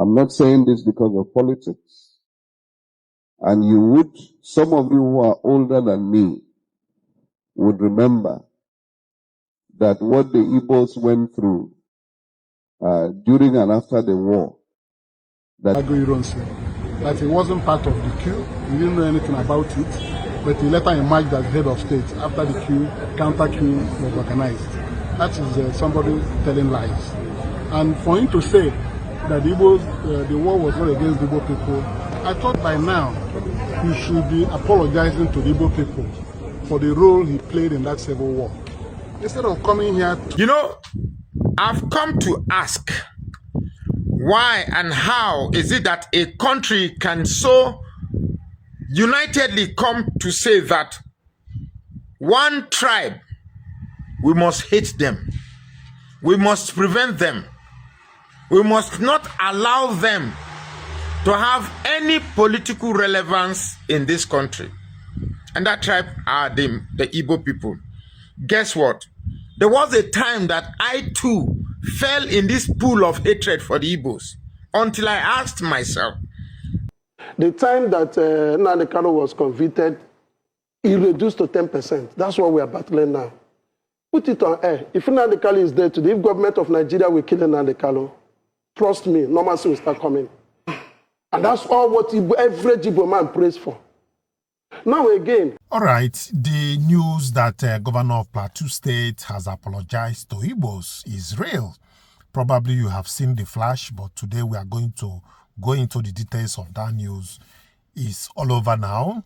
I'm not saying this because of politics. And some of you who are older than me would remember that what the Igbos went through during and after the war. That he wasn't part of the coup, he didn't know anything about it, but he later emerged as head of state after the coup, counter-coup was organized. That is somebody telling lies. And for him to say that the war was not against the Igbo people, I thought by now he should be apologizing to the Igbo people for the role he played in that civil war. Instead of coming here I've come to ask, why and how is it that a country can so unitedly come to say that one tribe, we must hate them, we must prevent them, we must not allow them to have any political relevance in this country? And that tribe are the Igbo people. Guess what? There was a time that I too fell in this pool of hatred for the Igbos until I asked myself. The time that Nnamdi Kanu was convicted, he reduced to 10%. That's what we are battling now. Put it on air. If Nnamdi Kanu is there today, if government of Nigeria will kill Nnamdi Kanu, trust me, normalcy will start coming. And that's all what every Igbo man prays for. Now again. All right, the news that Governor of Plateau State has apologized to Igbos is real. Probably you have seen the flash, but today we are going to go into the details of that news. It's all over now.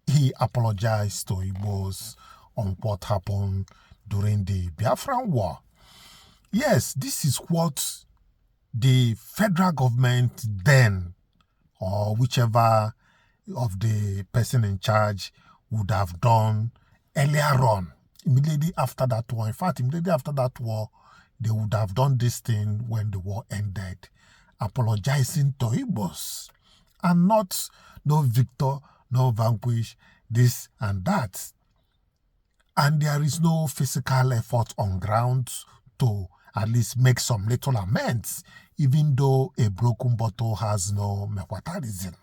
He apologized to Igbos on what happened during the Biafran War. Yes, this is what the federal government then, or whichever of the person in charge, would have done earlier on, immediately after that war. In fact, immediately after that war, they would have done this thing when the war ended, apologizing to Igbos, and not no victor, no vanquish, this and that. And there is no physical effort on ground to at least make some little amends, even though a broken bottle has no mequatarism.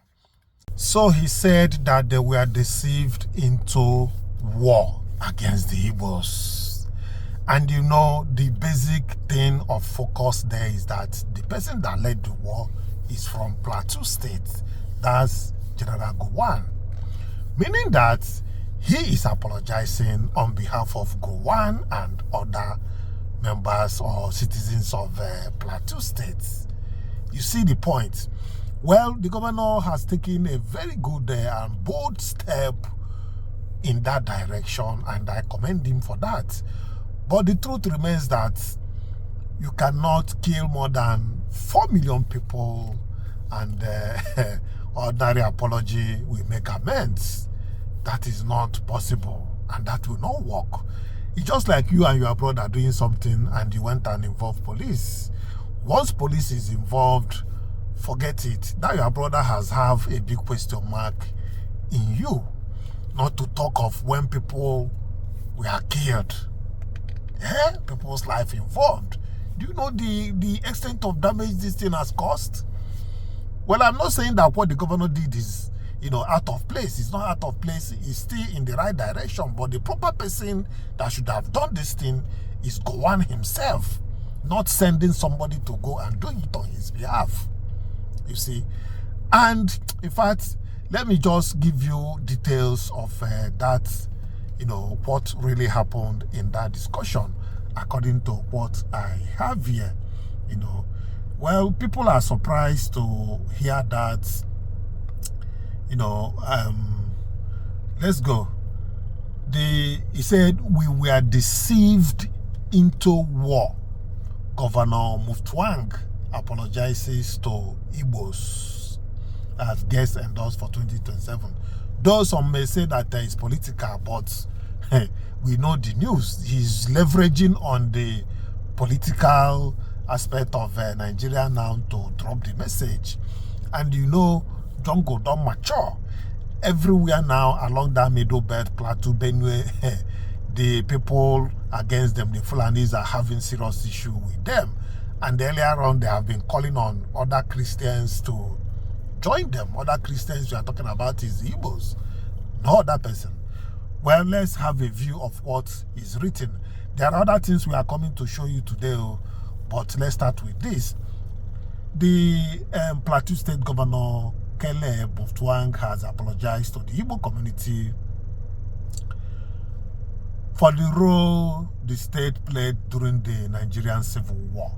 So he said that they were deceived into war against the Igbos. And the basic thing of focus there is that the person that led the war is from Plateau State. That's General Gowon. Meaning that he is apologizing on behalf of Gowon and other members or citizens of Plateau State. You see the point? Well, the governor has taken a very good and bold step in that direction, and I commend him for that. But the truth remains that you cannot kill more than 4 million people and ordinary apology will make amends. That is not possible, and that will not work. It's just like you and your brother doing something and you went and involved police. Once police is involved, forget it. Now your brother has have a big question mark in you. Not to talk of when people were killed. People's life involved. Do you know the extent of damage this thing has caused? Well, I'm not saying that what the governor did is, out of place. It's not out of place. It's still in the right direction. But the proper person that should have done this thing is Gowon himself, not sending somebody to go and do it on his behalf. You see? And in fact, let me just give you details of that, what really happened in that discussion, according to what I have here. Well, people are surprised to hear that, let's go. He said, we were deceived into war. Governor Mutfwang apologizes to Igbos as guest endorsed for 2027. Though some may say that it's political, but we know the news. He's leveraging on the political aspect of Nigeria now to drop the message. And Jongo don't mature. Everywhere now along that middle belt, Plateau, Benue, the people against them, the Fulanis, are having serious issue with them. And earlier on, they have been calling on other Christians to join them. Other Christians we are talking about is the Igbos, no other person. Well, let's have a view of what is written. There are other things we are coming to show you today, but let's start with this. The Plateau State Governor Caleb Mutfwang has apologized to the Igbo community for the role the state played during the Nigerian Civil War,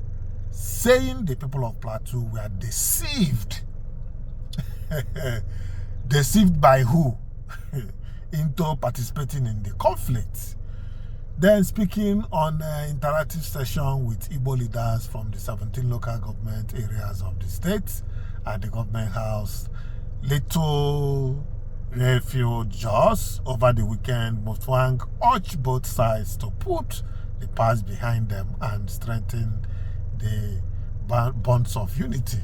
saying the people of Plateau were deceived. Deceived by who? Into participating in the conflict. Then speaking on an interactive session with Igbo leaders from the 17 local government areas of the state at the government house, Little Refugees over the weekend, Mutfwang urged both sides to put the past behind them and strengthen the bonds of unity.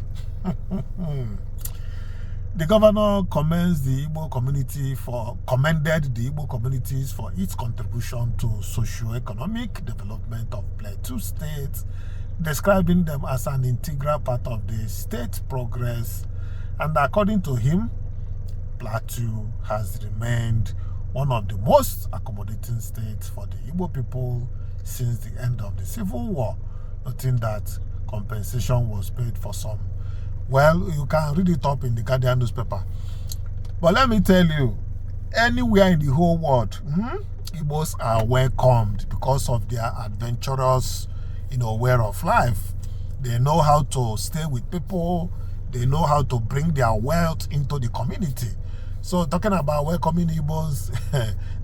The governor commended the Igbo communities for its contribution to socio-economic development of Plateau State, describing them as an integral part of the state's progress. And according to him, Plateau has remained one of the most accommodating states for the Igbo people since the end of the Civil War, noting that compensation was paid for some. Well, you can read it up in the Guardian newspaper. But let me tell you, anywhere in the whole world, Igbos are welcomed because of their adventurous, way of life. They know how to stay with people. They know how to bring their wealth into the community. So talking about welcoming Igbos,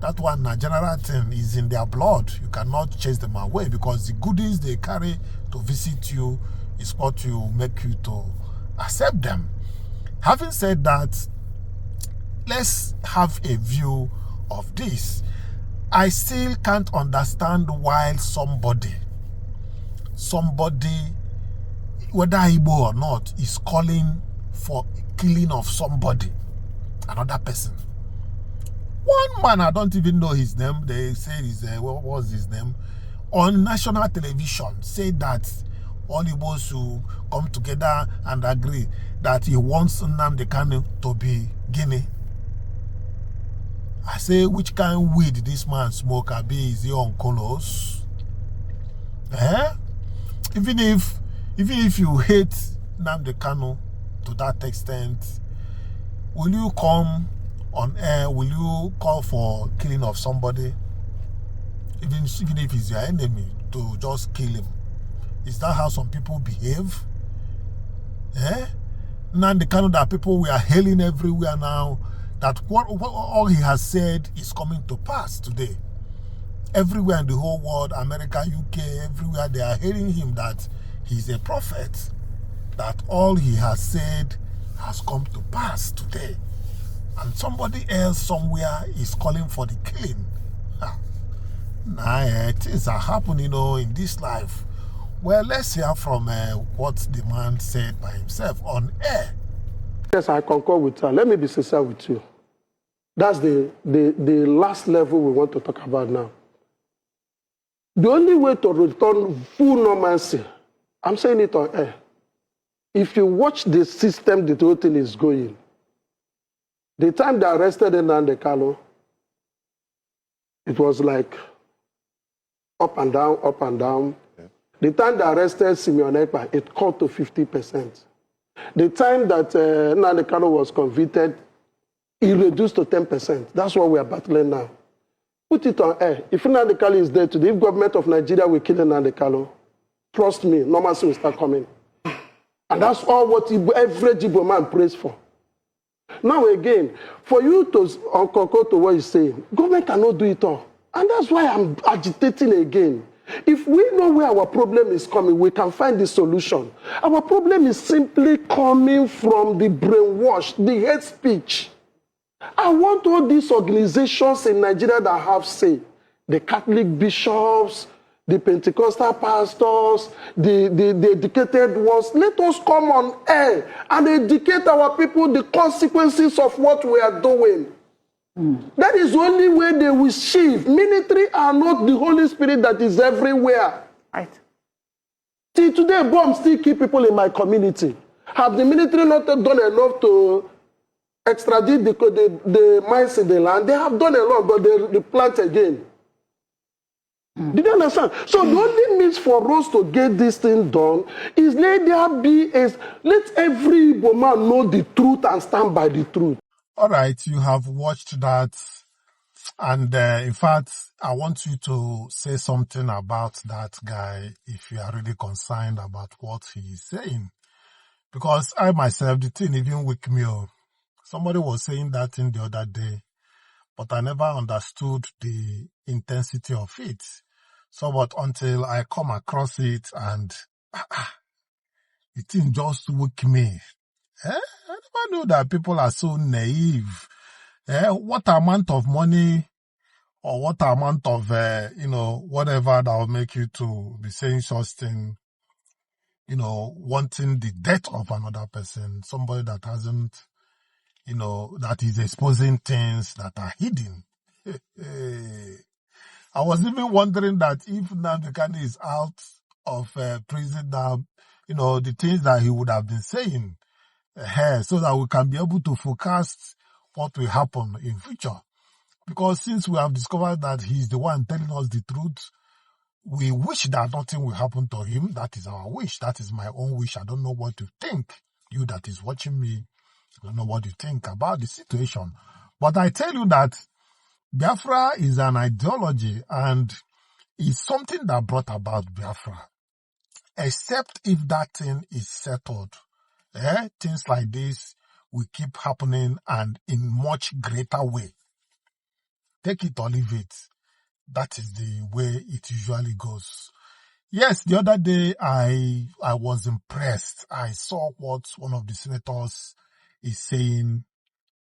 that one, a general thing, is in their blood. You cannot chase them away because the goodies they carry to visit you is what will make you to accept them. Having said that, let's have a view of this. I still can't understand why somebody, whether Igbo or not, is calling for killing of somebody, another person. One man, I don't even know his name, they say what was his name, on national television, said that all Igbos who come together and agree that he wants Nnamdi Kanu to be Guinea. I say, which kind of weed this man smoke? Is he on colors? Even if you hate Nnamdi Kanu to that extent, will you come on air? Will you call for killing of somebody? Even if he's your enemy, to just kill him. Is that how some people behave? Nnamdi Kanu, that people we are hailing everywhere now, that what all he has said is coming to pass today. Everywhere in the whole world, America, UK, everywhere, they are hailing him that he's a prophet, that all he has said has come to pass today. And somebody else somewhere is calling for the killing. Things are happening, in this life. Well, let's hear from what the man said by himself on air. Yes, I concur with her. Let me be sincere with you. That's the last level we want to talk about now. The only way to return full normalcy, I'm saying it on air, if you watch the system the whole thing is going, the time they arrested Nnamdi Kanu, it was like up and down, up and down. Yeah. The time they arrested Simeon Ekpa, it cut to 50%. The time that Nnamdi Kanu was convicted, it reduced to 10%. That's what we are battling now. Put it on air. If Nnamdi Kanu is there today, if government of Nigeria will kill Nnamdi Kanu, trust me, normalcy will start coming. And that's all what every Igbo man prays for. Now again, for you to concur to what he's saying, government cannot do it all. And that's why I'm agitating again. If we know where our problem is coming, we can find the solution. Our problem is simply coming from the brainwash, the hate speech. I want all these organizations in Nigeria that have say, the Catholic bishops, the Pentecostal pastors, the educated ones, let us come on air and educate our people the consequences of what we are doing. That is the only way they will shift. Military are not the Holy Spirit that is everywhere. Right. Till today, bombs still kill people in my community. Have the military not done enough to extradite the mines in the land? They have done a lot, but they replant again. Did you understand? So the only means for us to get this thing done is let every Igbo man know the truth and stand by the truth. All right, you have watched that. And in fact, I want you to say something about that guy if you are really concerned about what he is saying. Because I myself, the thing even wake me up. Somebody was saying that thing the other day, but I never understood the intensity of it. So, but until I come across it and the thing just wake me. I never knew that people are so naive. What amount of money or what amount of, whatever that will make you to be saying such thing, wanting the death of another person, somebody that hasn't, that is exposing things that are hidden. I was even wondering that if Nnamdi Kanu is out of prison now, the things that he would have been saying, so that we can be able to forecast what will happen in future. Because since we have discovered that he's the one telling us the truth, we wish that nothing will happen to him. That is our wish. That is my own wish. I don't know what you think. You that is watching me, I don't know what you think about the situation. But I tell you that Biafra is an ideology and is something that brought about Biafra. Except if that thing is settled. Things like this will keep happening and in much greater way. Take it or leave it. That is the way it usually goes. Yes, the other day I was impressed. I saw what one of the senators is saying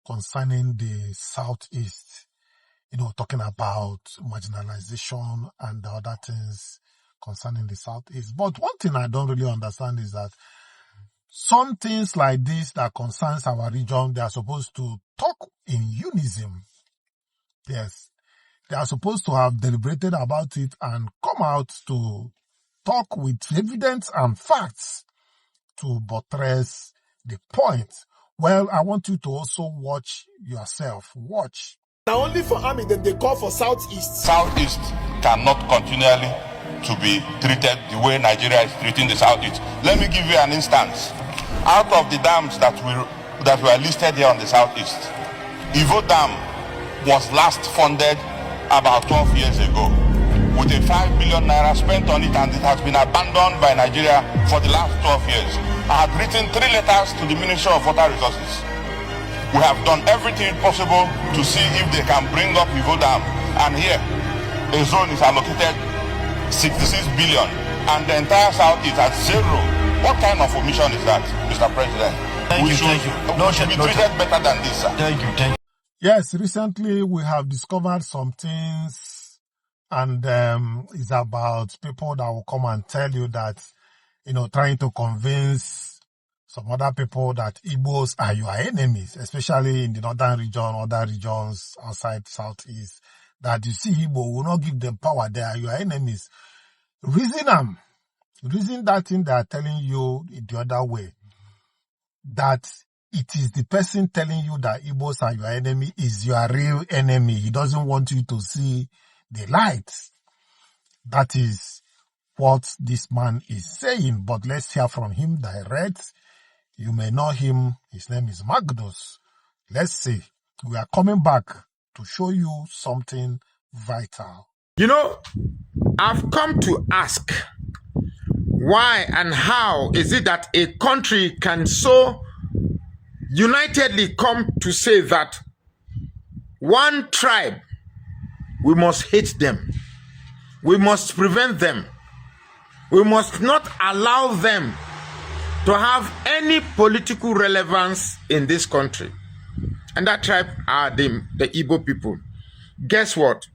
concerning the Southeast. Talking about marginalization and the other things concerning the Southeast. But one thing I don't really understand is that some things like this that concerns our region, they are supposed to talk in unison. Yes. They are supposed to have deliberated about it and come out to talk with evidence and facts to buttress the point. Well, I want you to also watch yourself. Watch. Now only for army that they call for Southeast. Southeast cannot continually to be treated the way Nigeria is treating the Southeast. Let me give you an instance. Out of the dams that were listed here on the Southeast, Ivo Dam was last funded about 12 years ago with a 5 billion naira spent on it, and it has been abandoned by Nigeria for the last 12 years. I had written 3 letters to the Ministry of Water Resources. We have done everything possible to see if they can bring up Ivo Dam, and here a zone is allocated 66 billion and the entire South is at 0. What kind of omission is that, Mr. President? Thank you. We should be treated better than this, sir. Thank you. Yes, recently we have discovered some things, and it's about people that will come and tell you that, trying to convince some other people that Igbos are your enemies, especially in the northern region, other regions outside Southeast, that you see Igbo will not give them power, they are your enemies. Reason that thing they are telling you the other way, that it is the person telling you that Igbos are your enemy is your real enemy. He doesn't want you to see the light. That is what this man is saying. But let's hear from him direct. You may know him. His name is Magnus. Let's see. We are coming back to show you something vital. I've come to ask, why and how is it that a country can so unitedly come to say that one tribe, we must hate them, we must prevent them, we must not allow them to have any political relevance in this country? And that tribe are the Igbo people. Guess what?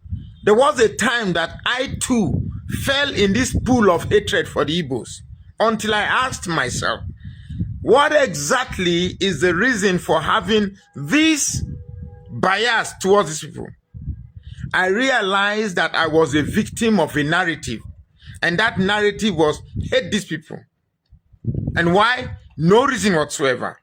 There was a time that I too fell in this pool of hatred for the Igbos until I asked myself, what exactly is the reason for having this bias towards these people? I realized that I was a victim of a narrative. And that narrative was hate these people. And why? No reason whatsoever.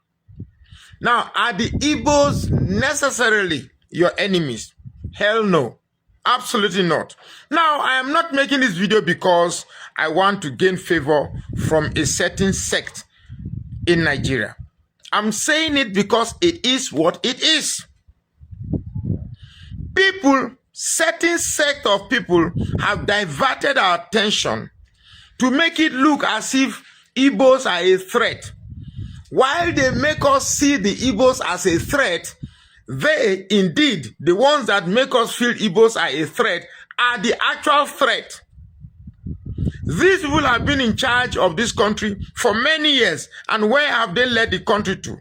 Now, are the Igbos necessarily your enemies? Hell no. Absolutely not. Now, I am not making this video because I want to gain favor from a certain sect in Nigeria. I'm saying it because it is what it is. People, certain sect of people have diverted our attention to make it look as if Igbos are a threat. While they make us see the Igbos as a threat, they, indeed, the ones that make us feel Igbos are a threat, are the actual threat. These people have been in charge of this country for many years, and where have they led the country to?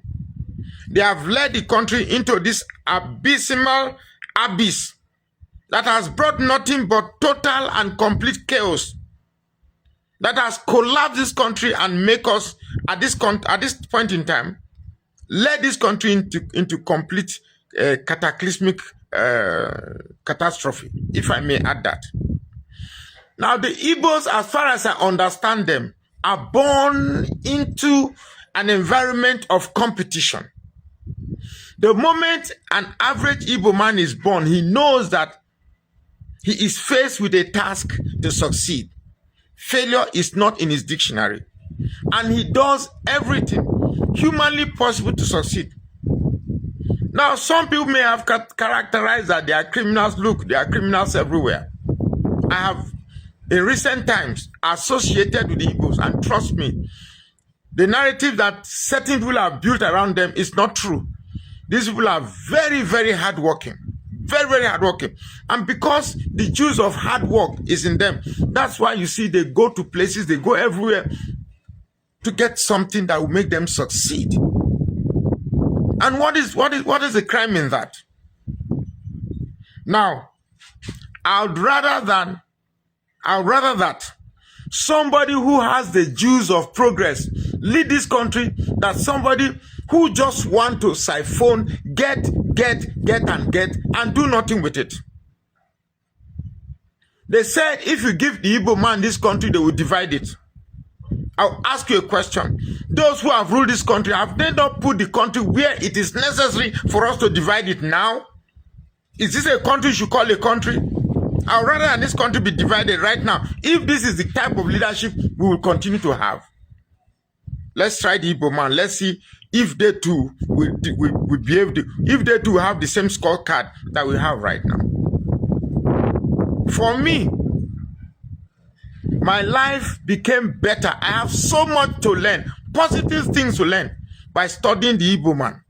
They have led the country into this abysmal abyss that has brought nothing but total and complete chaos, that has collapsed this country and make us, at this point in time, led this country into complete cataclysmic catastrophe, if I may add that. Now, the Igbos, as far as I understand them, are born into an environment of competition. The moment an average Igbo man is born, he knows that he is faced with a task to succeed. Failure is not in his dictionary. And he does everything humanly possible to succeed. Now, some people may have characterized that they are criminals. Look, they are criminals everywhere. I have, in recent times, associated with the Igbos, and trust me, the narrative that certain people have built around them is not true. These people are very, very hardworking. Very, very hardworking. And because the juice of hard work is in them, that's why you see they go to places, they go everywhere to get something that will make them succeed. And what is the crime in that? Now, I would rather that somebody who has the juice of progress lead this country than somebody who just want to siphon, get, and do nothing with it. They said if you give the Igbo man this country, they will divide it. I'll ask you a question. Those who have ruled this country, have they not put the country where it is necessary for us to divide it now? Is this a country you should call a country? I'd rather than this country be divided right now. If this is the type of leadership we will continue to have. Let's try the Igbo man. Let's see if they too will be able to, if they too have the same scorecard that we have right now. For me, my life became better. I have so much to learn, positive things to learn by studying the Igbo man.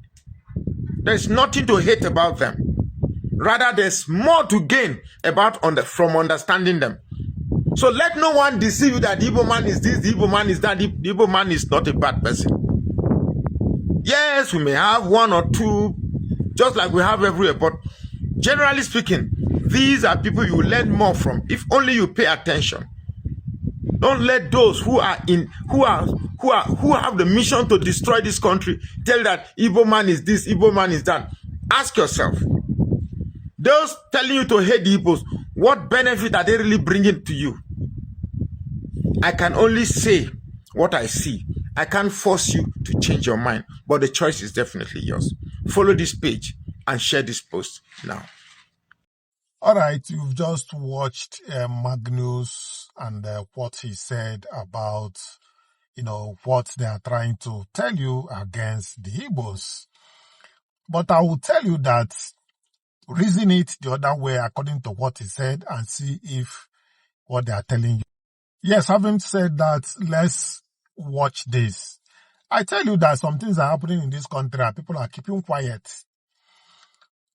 There's nothing to hate about them. Rather, there's more to gain from understanding them. So let no one deceive you that the Igbo man is this, the Igbo man is that. The Igbo man is not a bad person. Yes, we may have one or two, just like we have everywhere, but generally speaking, these are people you will learn more from if only you pay attention. Don't let those who have the mission to destroy this country tell that Igbo man is this, Igbo man is that. Ask yourself, those telling you to hate the Igbos, what benefit are they really bringing to you? I can only say what I see. I can't force you to change your mind, but the choice is definitely yours. Follow this page and share this post now. All right, you've just watched Magnus and what he said about, what they are trying to tell you against the Igbos. But I will tell you that reason it the other way according to what he said and see if what they are telling you. Yes, having said that, let's watch this. I tell you that some things are happening in this country and people are keeping quiet.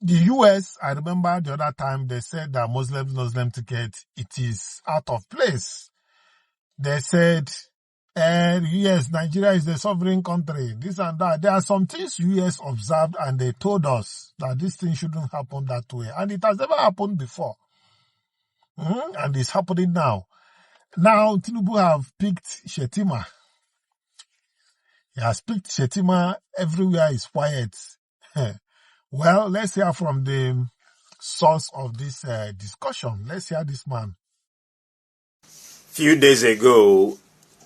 The US, I remember the other time they said that Muslim ticket, it is out of place. They said, yes, Nigeria is the sovereign country, this and that. There are some things US observed and they told us that this thing shouldn't happen that way. And it has never happened before. And it's happening now. Now, Tinubu have picked Shetima. He has picked Shetima. Everywhere is quiet. Well, let's hear from the source of this discussion. Let's hear this man. Few days ago,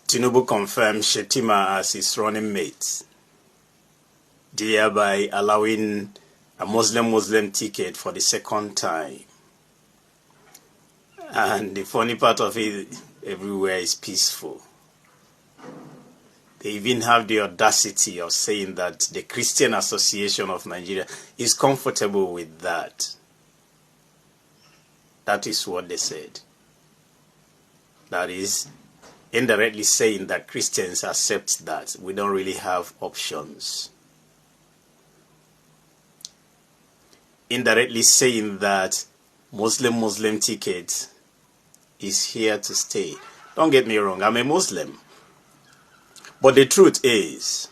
Tinubu confirmed Shetima as his running mate, thereby allowing a Muslim ticket for the second time. And the funny part of it, everywhere is peaceful. They even have the audacity of saying that the Christian Association of Nigeria is comfortable with that. That is what they said. That is indirectly saying that Christians accept that. We don't really have options. Indirectly saying that Muslim ticket is here to stay. Don't get me wrong, I'm a Muslim. But the truth is,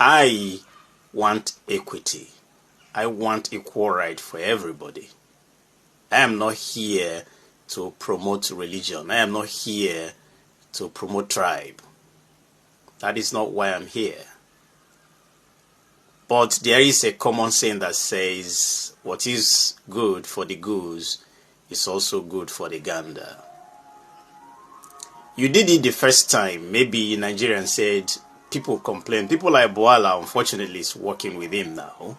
I want equity. I want equal right for everybody. I am not here to promote religion. I am not here to promote tribe. That is not why I'm here. But there is a common saying that says, what is good for the goose is also good for the gander. You did it the first time. Maybe Nigerians said, people complain. People like Boala, unfortunately, is working with him now.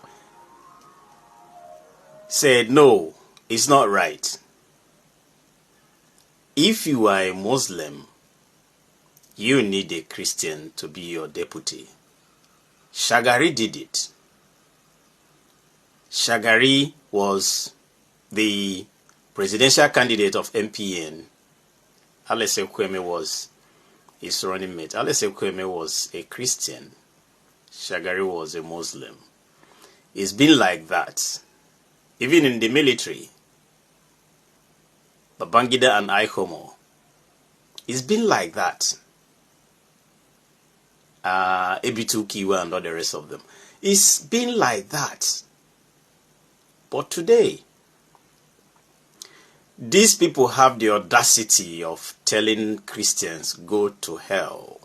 Said, no, it's not right. If you are a Muslim, you need a Christian to be your deputy. Shagari did it. Shagari was the presidential candidate of MPN. Alese Kweme was his running mate. Alese Kweme was a Christian. Shagari was a Muslim. It's been like that. Even in the military, Babangida and Ihomo, it's been like that. Ebitu Kiwa and all the rest of them. It's been like that. But today, these people have the audacity of telling Christians, go to hell.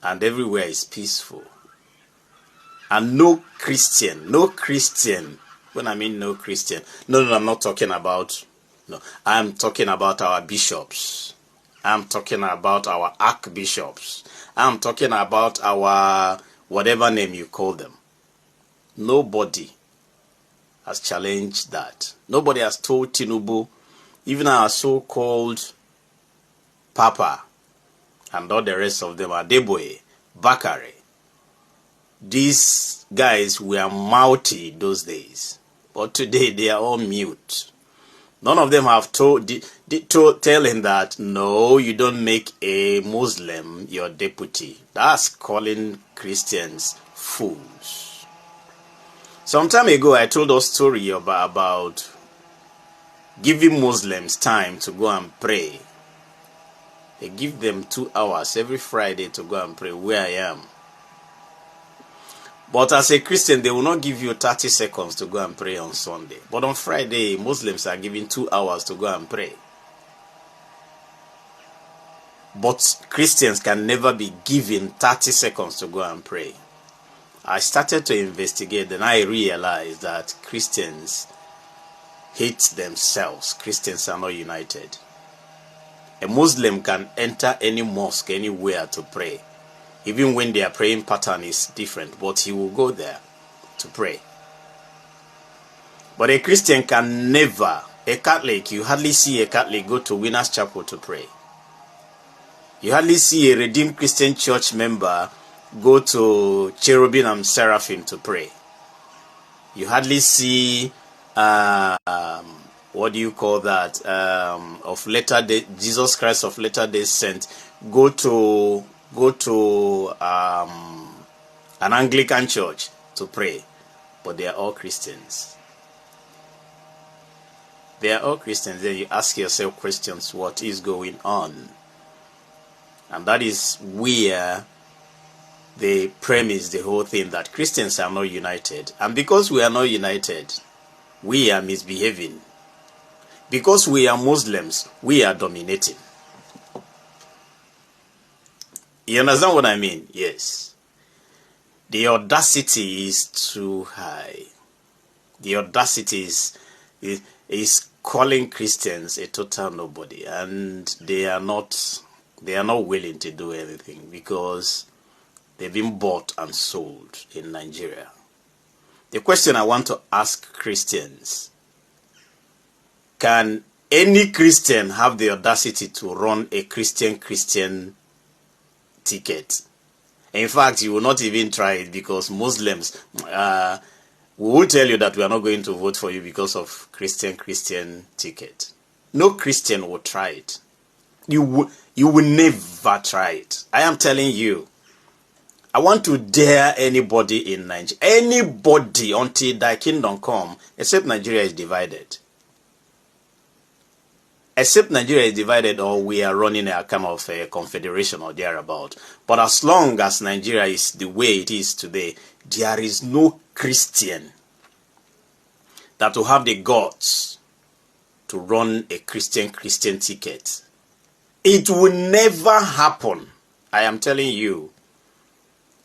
And everywhere is peaceful. And no Christian, when I mean no Christian, no, I'm not talking about, no, I'm talking about our bishops. I'm talking about our archbishops. I'm talking about our, whatever name you call them. Nobody has challenged that. Nobody has told Tinubu, even our so-called Papa, and all the rest of them, Adeboye, Bakare. These guys were mouthy those days. But today they are all mute. None of them have tell him that, no, you don't make a Muslim your deputy. That's calling Christians fools. Some time ago, I told a story about giving Muslims time to go and pray. They give them 2 hours every Friday to go and pray where I am. But as a Christian, they will not give you 30 seconds to go and pray on Sunday. But on Friday, Muslims are given 2 hours to go and pray. But Christians can never be given 30 seconds to go and pray. I started to investigate, then I realized that Christians hate themselves. Christians are not united. A Muslim can enter any mosque anywhere to pray. Even when their praying pattern is different, but he will go there to pray. But a Christian can never, a Catholic, you hardly see a Catholic go to Winners Chapel to pray. You hardly see a Redeemed Christian Church member go to Cherubim and Seraphim to pray. You hardly see, what do you call that, of Latter-day, Jesus Christ of Latter-day Saints, go to an Anglican church to pray. But they are all Christians. They are all Christians. Then you ask yourself questions, what is going on? And that is where they premise the whole thing, that Christians are not united. And because we are not united, we are misbehaving. Because we are Muslims, we are dominating. You understand what I mean? Yes. The audacity is too high. The audacity is calling Christians a total nobody, and they are not willing to do anything because they've been bought and sold in Nigeria. The question I want to ask Christians: can any Christian have the audacity to run a Christian ticket? In fact, you will not even try it, because Muslims we will tell you that we are not going to vote for you because of Christian ticket. No Christian will try it. You will never try it. I am telling you. I want to dare anybody in Nigeria, anybody, until thy kingdom come, except Nigeria is divided. Except Nigeria is divided, or we are running a kind of a confederation or thereabout. But as long as Nigeria is the way it is today, there is no Christian that will have the guts to run a Christian ticket. It will never happen. I am telling you.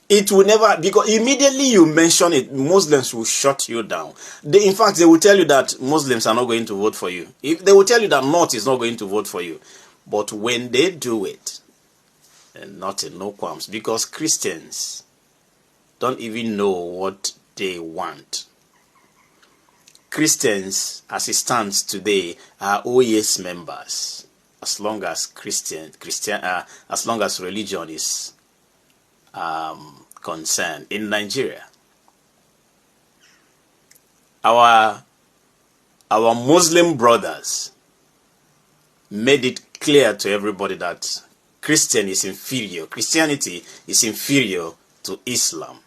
It will never, because immediately you mention it, Muslims will shut you down. In fact, they will tell you that Muslims are not going to vote for you. They will tell you that North is not going to vote for you. But when they do it, nothing, no qualms, because Christians don't even know what they want. Christians, as it stands today, are OES members, as long as as long as religion is concerned in Nigeria. Our Muslim brothers made it clear to everybody that Christianity is inferior to Islam.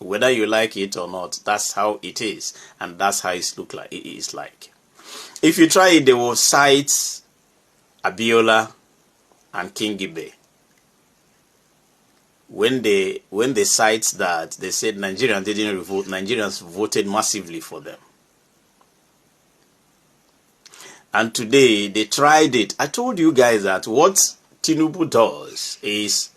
Whether you like it or not, that's how it is, and that's how it is like. If you try it, they will cite Abiola and King Ibe. When they cite that, they said Nigerians didn't revolt. Nigerians voted massively for them. And today they tried it. I told you guys that what Tinubu does is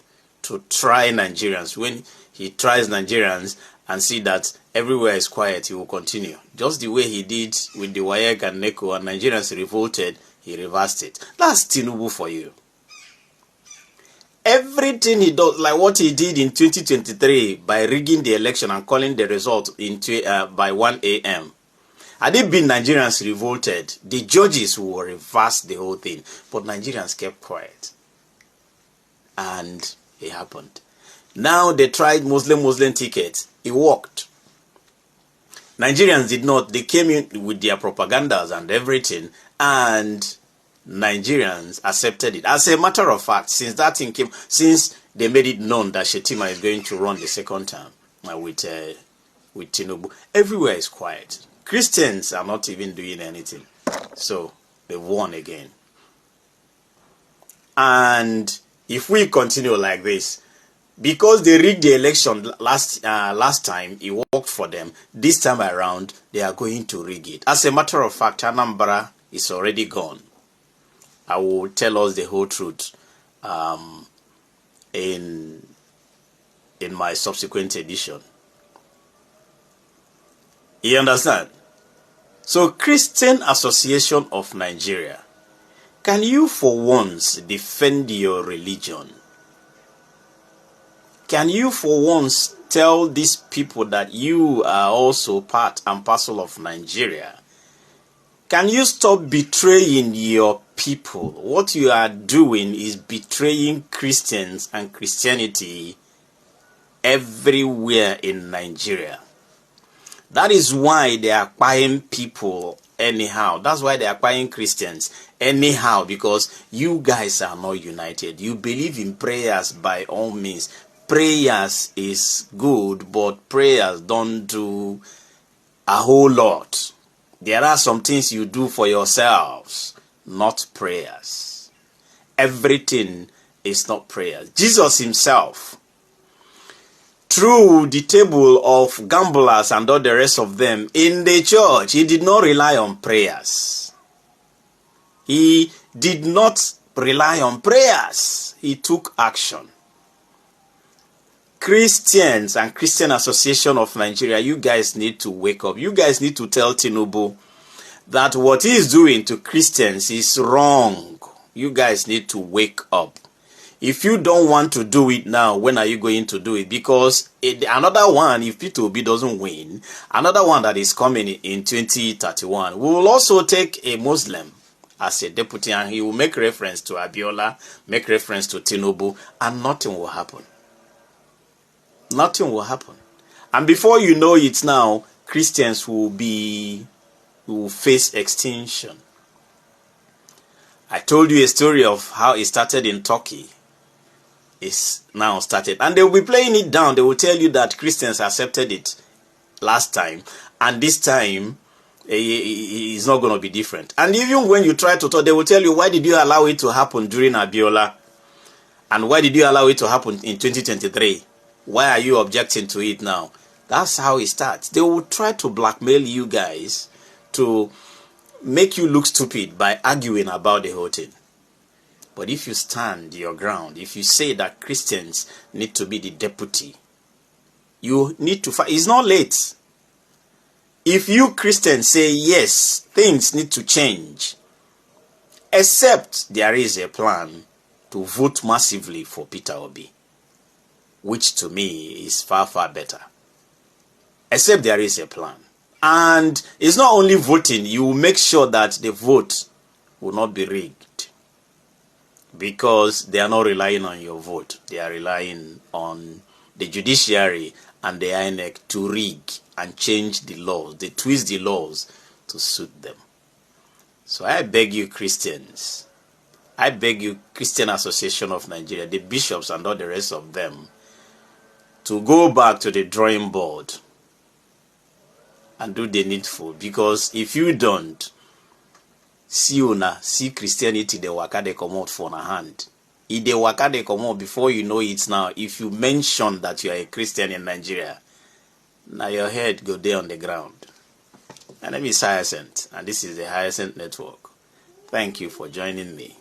to try Nigerians. When he tries Nigerians and see that everywhere is quiet, he will continue. Just the way he did with the WAEC and NECO, and Nigerians revolted, he reversed it. That's Tinubu for you. Everything he does, like what he did in 2023 by rigging the election and calling the result by 1 a.m. Had it been Nigerians revolted, the judges will reverse the whole thing. But Nigerians kept quiet. And it happened. Now they tried Muslim tickets. It worked. Nigerians did not. They came in with their propagandas and everything, and Nigerians accepted it. As a matter of fact, since that thing came, since they made it known that Shetima is going to run the second term with Tinubu, everywhere is quiet. Christians are not even doing anything. So they've won again. And if we continue like this, because they rigged the election last time, it worked for them. This time around, they are going to rig it. As a matter of fact, Anambra is already gone. I will tell us the whole truth in my subsequent edition. You understand? So, Christian Association of Nigeria, can you for once defend your religion? Can you for once tell these people that you are also part and parcel of Nigeria? Can you stop betraying your people? What you are doing is betraying Christians and Christianity everywhere in Nigeria. That is why they are buying people anyhow. That's why they are buying Christians anyhow, because you guys are not united. You believe in prayers by all means. Prayers is good, but prayers don't do a whole lot. There are some things you do for yourselves, not prayers. Everything is not prayers. Jesus himself, through the table of gamblers and all the rest of them in the church, he did not rely on prayers. He did not rely on prayers. He took action. Christians and Christian Association of Nigeria, you guys need to wake up. You guys need to tell Tinubu that what he is doing to Christians is wrong. You guys need to wake up. If you don't want to do it now, when are you going to do it? Because another one, if Peter Obi doesn't win, another one that is coming in 2031, we will also take a Muslim as a deputy, and he will make reference to Abiola, make reference to Tinubu, and nothing will happen. Nothing will happen. And before you know it now, Christians will face extinction. I told you a story of how it started in Turkey. It's now started. And they will be playing it down. They will tell you that Christians accepted it last time. And this time, it's not going to be different. And even when you try to talk, they will tell you, why did you allow it to happen during Abiola? And why did you allow it to happen in 2023? Why are you objecting to it now? That's how it starts. They will try to blackmail you guys to make you look stupid by arguing about the whole thing. But if you stand your ground, if you say that Christians need to be the deputy, you need to fight. It's not late. If you Christians say, yes, things need to change, except there is a plan to vote massively for Peter Obi, which to me is far, far better. Except there is a plan. And it's not only voting, you will make sure that the vote will not be rigged. Because they are not relying on your vote. They are relying on the judiciary and the INEC to rig and change the laws. They twist the laws to suit them. So I beg you Christians, I beg you Christian Association of Nigeria, the bishops and all the rest of them, to go back to the drawing board and do the needful. Because if you don't, see Christianity, the waka they come out for a hand. If the waka they come out before you know it now, if you mention that you are a Christian in Nigeria, now your head go there on the ground. My name is Hyacinth, and this is the Hyacinth Network. Thank you for joining me.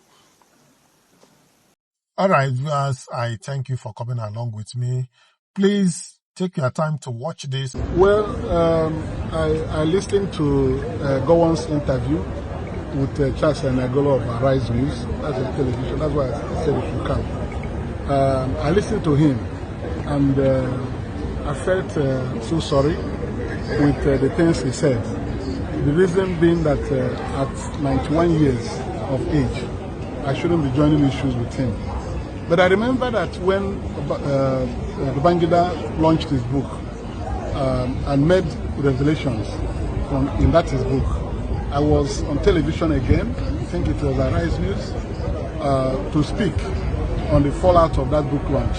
All right, viewers, I thank you for coming along with me. Please take your time to watch this. Well, I listened to Gowon's interview with Charles and Agolo of Arise News. That's a television. That's why I said it should come. I listened to him, and I felt so sorry with the things he said. The reason being that at 91 years of age, I shouldn't be joining issues with him. But I remember that when Babangida launched his book and made revelations in that his book, I was on television again, I think it was Arise News, to speak on the fallout of that book launch,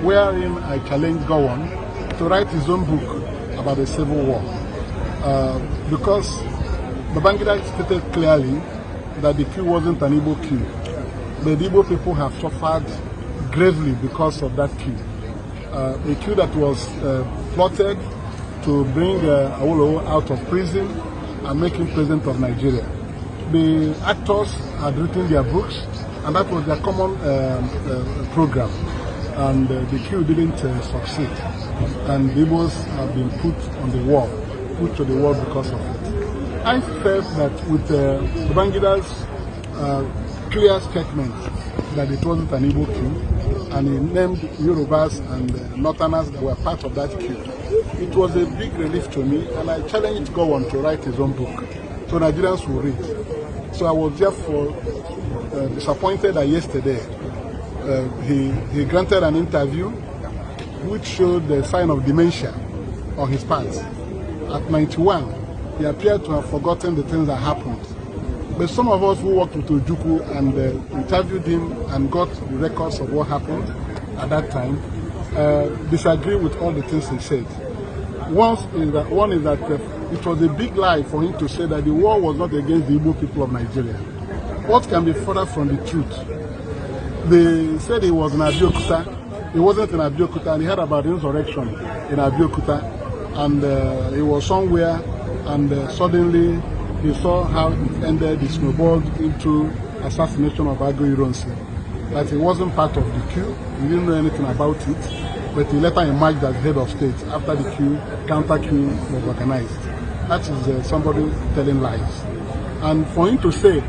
wherein I challenged Gowon to write his own book about the Civil War. Because Babangida stated clearly that the coup wasn't an Igbo coup. The Igbo people have suffered gravely because of that coup. A coup that was plotted to bring Awolowo out of prison and make him president of Nigeria. The actors had written their books, and that was their common program. And the coup didn't succeed. And the Igbos have been put to the wall because of it. I felt that with Babangida's clear statement that it wasn't an Igbo coup, and he named Yorubas and Northerners that were part of that coup, it was a big relief to me, and I challenged Gowon to write his own book so Nigerians will read. So I was therefore disappointed that yesterday he granted an interview which showed the sign of dementia on his part. At 91, he appeared to have forgotten the things that happened. But some of us who worked with Ojukwu and interviewed him and got the records of what happened at that time disagree with all the things he said. One is that it was a big lie for him to say that the war was not against the Igbo people of Nigeria. What can be further from the truth? They said he was in Abeokuta. He wasn't in Abeokuta, and he heard about the insurrection in Abeokuta, and he was somewhere, and suddenly he saw how it ended. It snowballed into assassination of Agui Ironsi. That he wasn't part of the coup. He didn't know anything about it, but he later emerged as head of state after the coup, counter coup was organized. That is somebody telling lies. And for him to say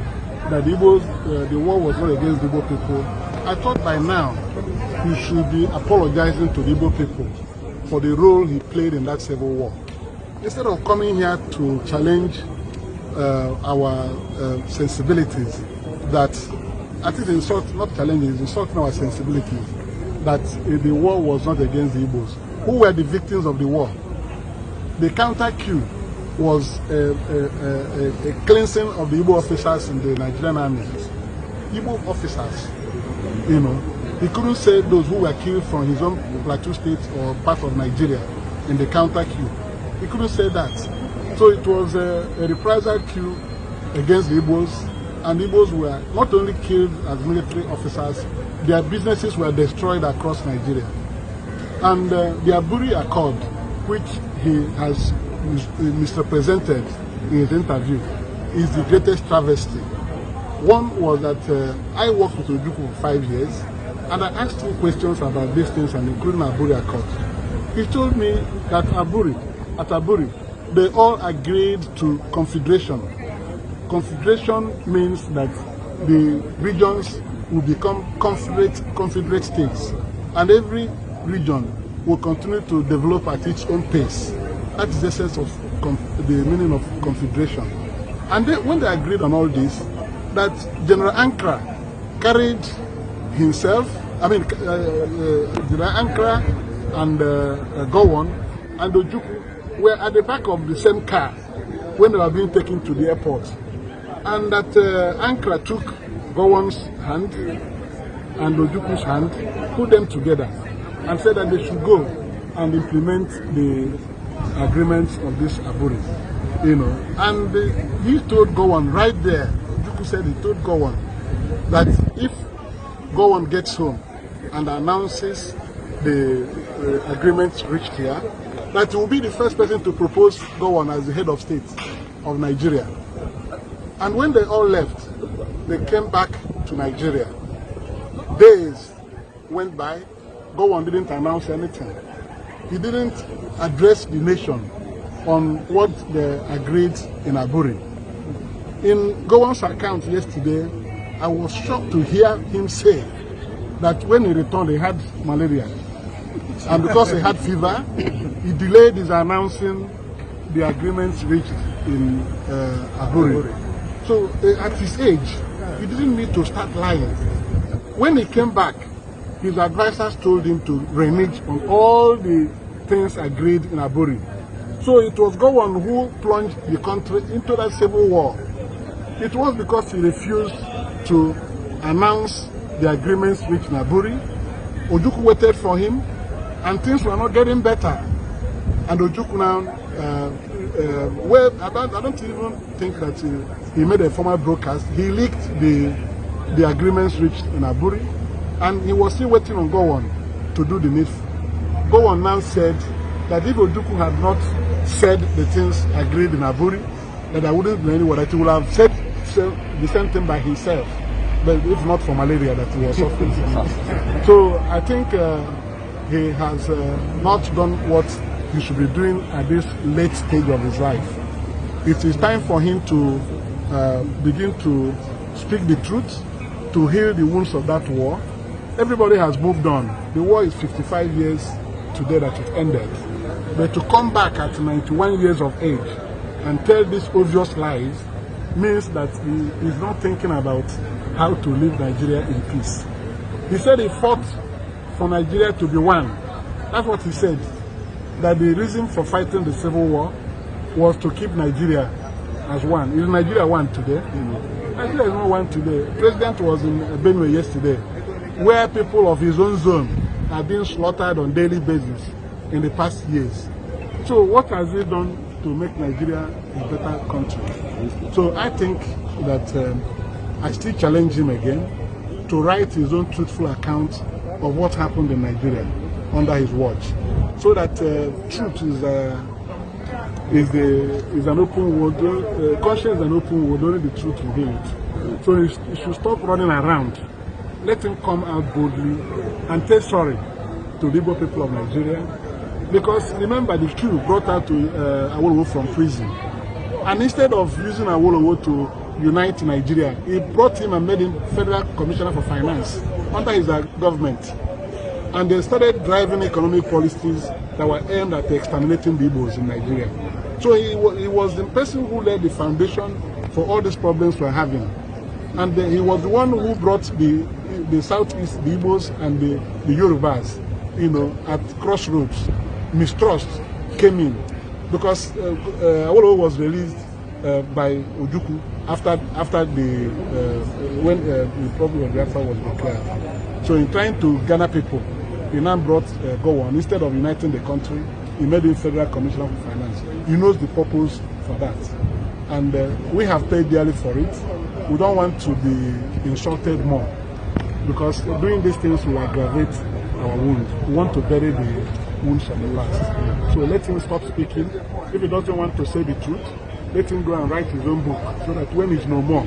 that the Igbos, the war was not against the Igbo people, I thought by now he should be apologizing to the Igbo people for the role he played in that civil war. Instead of coming here to challenge our sensibilities, that I think not challenging, insulting our sensibilities, that the war was not against the Igbos. Who were the victims of the war? The counter-coup was a cleansing of the Igbo officers in the Nigerian army. Igbo officers, you know, he couldn't say those who were killed from his own Plateau state or part of Nigeria in the counter-coup. He couldn't say that. So it was a reprisal coup against the Igbos, and the Igbos were not only killed as military officers, their businesses were destroyed across Nigeria. And the Aburi Accord, which he has misrepresented in his interview, is the greatest travesty. One was that I worked with Ojukwu for 5 years, and I asked him questions about these things, and including Aburi Accord. He told me that at Aburi, they all agreed to confederation. Confederation means that the regions will become confederate states, and every region will continue to develop at its own pace. That is the sense of the meaning of confederation. And when they agreed on all this, that General Ankara carried himself, General Ankara and Gowon and Ojukwu were at the back of the same car when they were being taken to the airport. And that Ankara took Gowon's hand and Ojukwu's hand, put them together, and said that they should go and implement the agreements of this Aburi, you know. And he told Gowon right there, Ojukwu said he told Gowon that if Gowon gets home and announces the agreements reached here, that he will be the first person to propose Gowon as the head of state of Nigeria. And when they all left, they came back to Nigeria. Days went by, Gowon didn't announce anything. He didn't address the nation on what they agreed in Aburi. In Gowon's account yesterday, I was shocked to hear him say that when he returned, he had malaria. And because he had fever, he delayed his announcing the agreements reached in Aburi. So at his age, he didn't need to start lying. When he came back, his advisors told him to renege on all the things agreed in Aburi. So it was Gowon who plunged the country into that civil war. It was because he refused to announce the agreements reached in Aburi. Ojukwu waited for him, and things were not getting better. And Ojukwu now, well, I don't even think that he made a formal broadcast. He leaked the agreements reached in Aburi, and he was still waiting on Gowon to do the needful. Gowon now said that if Ojukwu had not said the things agreed in Aburi, that I wouldn't know anyone, that he would have said the same thing by himself, but if not for malaria that he was suffering. So I think he has not done what he should be doing at this late stage of his life. It is time for him to begin to speak the truth, to heal the wounds of that war. Everybody has moved on. The war is 55 years today that it ended. But to come back at 91 years of age and tell these obvious lies means that he is not thinking about how to live Nigeria in peace. He said he fought for Nigeria to be one. That's what he said. That the reason for fighting the civil war was to keep Nigeria as one. Is Nigeria one today? Nigeria is not one today. The president was in Benue yesterday, where people of his own zone are being slaughtered on a daily basis in the past years. So what has he done to make Nigeria a better country? So I think that I still challenge him again to write his own truthful account of what happened in Nigeria under his watch, so that truth is an open word, conscience is an open word, only the truth will heal it. So he should stop running around. Let him come out boldly and say sorry to the Igbo people of Nigeria, Because remember, the coup brought out to Awolowo from prison. And instead of using Awolowo to unite Nigeria, he brought him and made him Federal Commissioner for Finance under his government. And they started driving economic policies that were aimed at exterminating the Igbos in Nigeria. So he was the person who laid the foundation for all these problems we're having. And he was the one who brought the Southeast, the Igbos and the Yorubas, at crossroads. Mistrust came in because Awolowo was released by Ojukwu after when the problem of Biafra was declared. So in trying to gather people, he now brought Gowon. Instead of uniting the country, he made him Federal Commissioner for Finance. He knows the purpose for that. And we have paid dearly for it. We don't want to be insulted more because doing these things will aggravate our wounds. We want to bury the wounds of the past. So let him stop speaking. If he doesn't want to say the truth, let him go and write his own book so that when he's no more,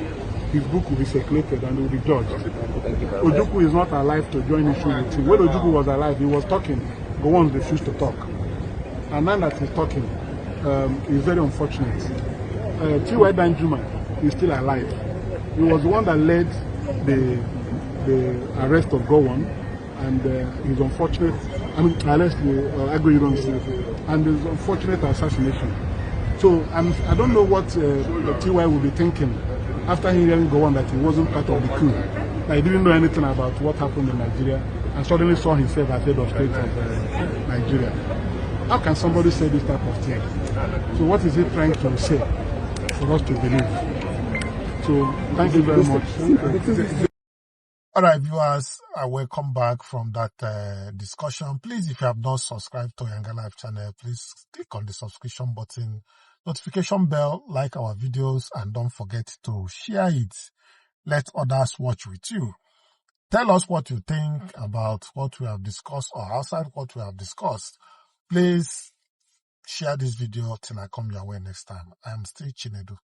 his book will be circulated and will be judged. Ojukwu is not alive to join issue with him. When Ojukwu was alive, he was talking. Gowon refused to talk. And now that he's talking, it's very unfortunate. T.Y. Danjuma is still alive. He was the one that led the arrest of Gowon, and his unfortunate, arrest the Agro-Iron and his unfortunate assassination. So I don't know what T.Y. will be thinking after hearing Gowon that he wasn't part of the coup. That he didn't know anything about what happened in Nigeria and suddenly saw himself as head of state of Nigeria. How can somebody say this type of thing? So what is he trying to say for us to believe? So thank you very much. All right, viewers, welcome back from that discussion. Please, if you have not subscribed to YangaLife channel, please click on the subscription button, notification bell, like our videos, and don't forget to share it. Let others watch with you. Tell us what you think about what we have discussed or outside what we have discussed. Please share this video till I come your way next time. I am still Chinedu.